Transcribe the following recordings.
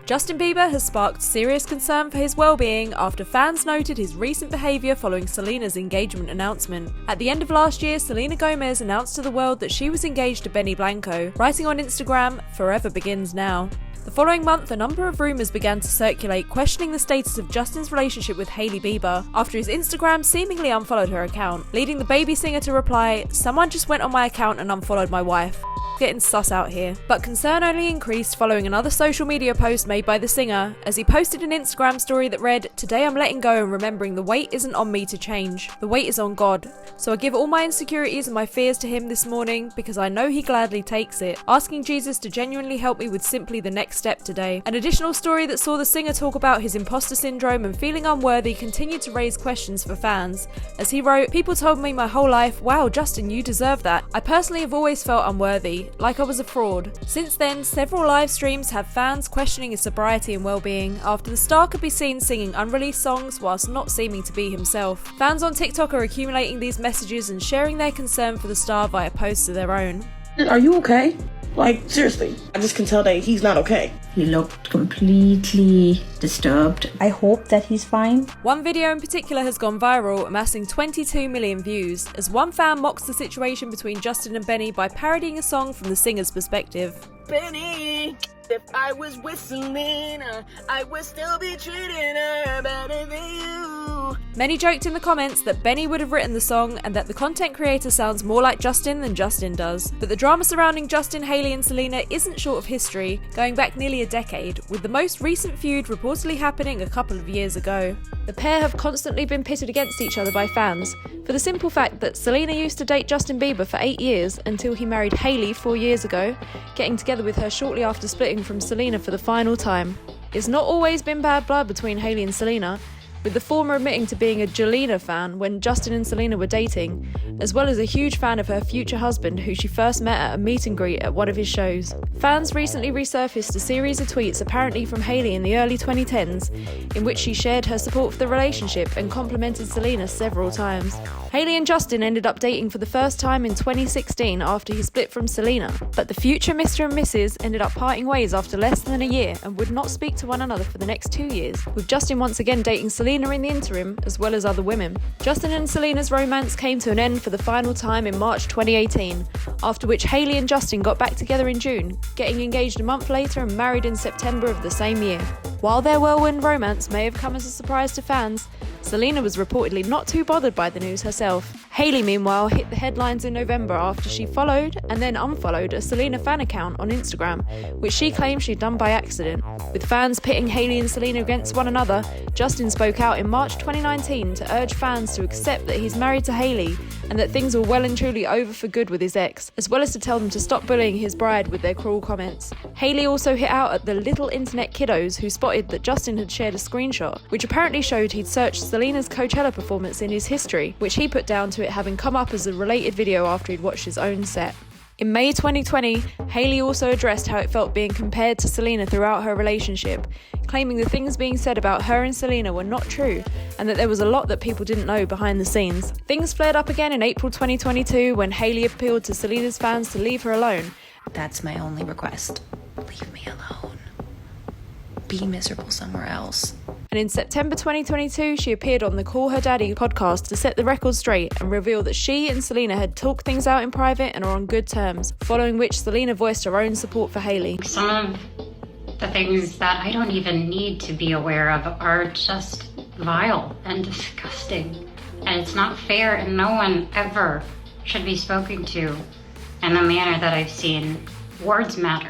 Justin Bieber has sparked serious concern for his well-being after fans noted his recent behaviour following Selena's engagement announcement. At the end of last year, Selena Gomez announced to the world that she was engaged to Blanco, writing on Instagram, "Forever begins now." The following month, a number of rumours began to circulate questioning the status of Justin's relationship with Hailey Bieber after his Instagram seemingly unfollowed her account, leading the baby singer to reply, "Someone just went on my account and unfollowed my wife. Getting sus out here." But concern only increased following another social media post made by the singer, as he posted an Instagram story that read, "Today I'm letting go and remembering the weight isn't on me to change. The weight is on God. So I give all my insecurities and my fears to him this morning because I know he gladly takes it, asking Jesus to genuinely help me with simply the next step today." An additional story that saw the singer talk about his imposter syndrome and feeling unworthy continued to raise questions for fans, as he wrote, "People told me my whole life, wow, Justin, you deserve that. I personally have always felt unworthy, like I was a fraud." Since then, several live streams have fans questioning his sobriety and well-being after the star could be seen singing unreleased songs whilst not seeming to be himself. Fans on TikTok are accumulating these messages and sharing their concern for the star via posts of their own. Are you okay? Like, seriously, I just can tell that he's not okay. He looked completely disturbed. I hope that he's fine. One video in particular has gone viral, amassing 22 million views, as one fan mocks the situation between Justin and Benny by parodying a song from the singer's perspective. Benny, if I was with Selena, I would still be treating her better than you. Many joked in the comments that Benny would have written the song and that the content creator sounds more like Justin than Justin does. But the drama surrounding Justin, Hailey and Selena isn't short of history, going back nearly a decade, with the most recent feud reportedly happening a couple of years ago. The pair have constantly been pitted against each other by fans, for the simple fact that Selena used to date Justin Bieber for 8 years until he married Hailey 4 years ago, getting together with her shortly after splitting from Selena for the final time. It's not always been bad blood between Hailey and Selena, with the former admitting to being a Jelena fan when Justin and Selena were dating, as well as a huge fan of her future husband who she first met at a meet and greet at one of his shows. Fans recently resurfaced a series of tweets apparently from Hailey in the early 2010s, in which she shared her support for the relationship and complimented Selena several times. Hailey and Justin ended up dating for the first time in 2016 after he split from Selena, but the future Mr. and Mrs. ended up parting ways after less than a year and would not speak to one another for the next 2 years, with Justin once again dating Selena in the interim, as well as other women. Justin and Selena's romance came to an end for the final time in March 2018, after which Hailey and Justin got back together in June, getting engaged a month later and married in September of the same year. While their whirlwind romance may have come as a surprise to fans, Selena was reportedly not too bothered by the news herself. Hailey, meanwhile, hit the headlines in November after she followed and then unfollowed a Selena fan account on Instagram, which she claimed she'd done by accident. With fans pitting Hailey and Selena against one another, Justin spoke out in March 2019 to urge fans to accept that he's married to Hailey and that things are well and truly over for good with his ex, as well as to tell them to stop bullying his bride with their cruel comments. Hailey also hit out at the little internet kiddos who spotted that Justin had shared a screenshot, which apparently showed he'd searched Selena's Coachella performance in his history, which he put down to it having come up as a related video after he'd watched his own set. In May 2020, Hailey also addressed how it felt being compared to Selena throughout her relationship, claiming the things being said about her and Selena were not true and that there was a lot that people didn't know behind the scenes. Things flared up again in April 2022 when Hailey appealed to Selena's fans to leave her alone. That's my only request. Leave me alone. Be miserable somewhere else. And in September 2022, she appeared on the Call Her Daddy podcast to set the record straight and reveal that she and Selena had talked things out in private and are on good terms, following which Selena voiced her own support for Hailey. Some of the things that I don't even need to be aware of are just vile and disgusting. And it's not fair, and no one ever should be spoken to in the manner that I've seen. Words matter.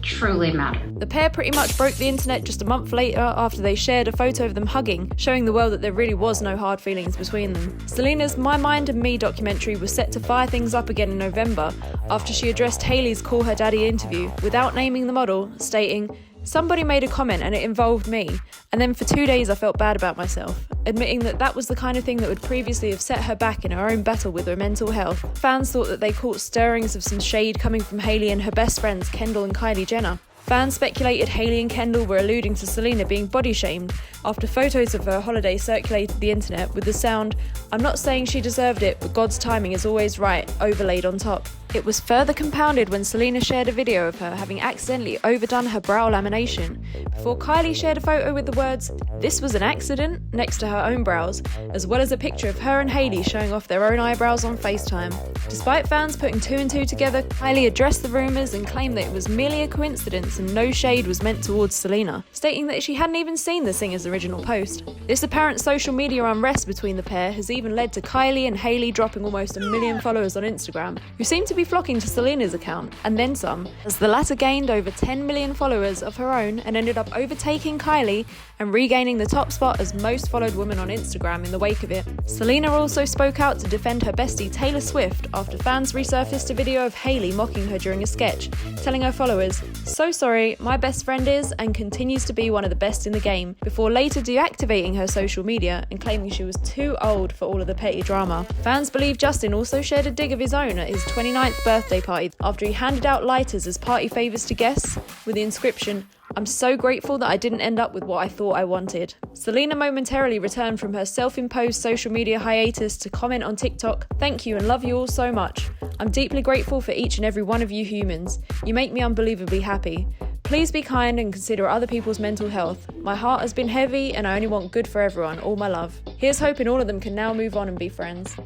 Truly matter. The pair pretty much broke the internet just a month later after they shared a photo of them hugging, showing the world that there really was no hard feelings between them. Selena's My Mind and Me documentary was set to fire things up again in November after she addressed Hailey's Call Her Daddy interview without naming the model, stating, "Somebody made a comment and it involved me, and then for 2 days I felt bad about myself," admitting that that was the kind of thing that would previously have set her back in her own battle with her mental health. Fans thought that they caught stirrings of some shade coming from Hailey and her best friends Kendall and Kylie Jenner. Fans speculated Hailey and Kendall were alluding to Selena being body shamed after photos of her holiday circulated the internet with the sound, "I'm not saying she deserved it, but God's timing is always right," overlaid on top. It was further compounded when Selena shared a video of her having accidentally overdone her brow lamination, before Kylie shared a photo with the words, "This was an accident," next to her own brows, as well as a picture of her and Hailey showing off their own eyebrows on FaceTime. Despite fans putting two and two together, Kylie addressed the rumours and claimed that it was merely a coincidence and no shade was meant towards Selena, stating that she hadn't even seen the singer's original post. This apparent social media unrest between the pair has even led to Kylie and Hailey dropping almost 1 million followers on Instagram, who seem to be flocking to Selena's account, and then some, as the latter gained over 10 million followers of her own and ended up overtaking Kylie and regaining the top spot as most followed woman on Instagram in the wake of it. Selena also spoke out to defend her bestie Taylor Swift after fans resurfaced a video of Hailey mocking her during a sketch, telling her followers, "So sorry, my best friend is and continues to be one of the best in the game," before later deactivating her social media and claiming she was too old for all of the petty drama. Fans believe Justin also shared a dig of his own at his 29th birthday party after he handed out lighters as party favours to guests with the inscription, "I'm so grateful that I didn't end up with what I thought I wanted." Selena momentarily returned from her self-imposed social media hiatus to comment on TikTok, "Thank you and love you all so much. I'm deeply grateful for each and every one of you humans. You make me unbelievably happy. Please be kind and consider other people's mental health. My heart has been heavy and I only want good for everyone. All my love. Here's hoping all of them can now move on and be friends."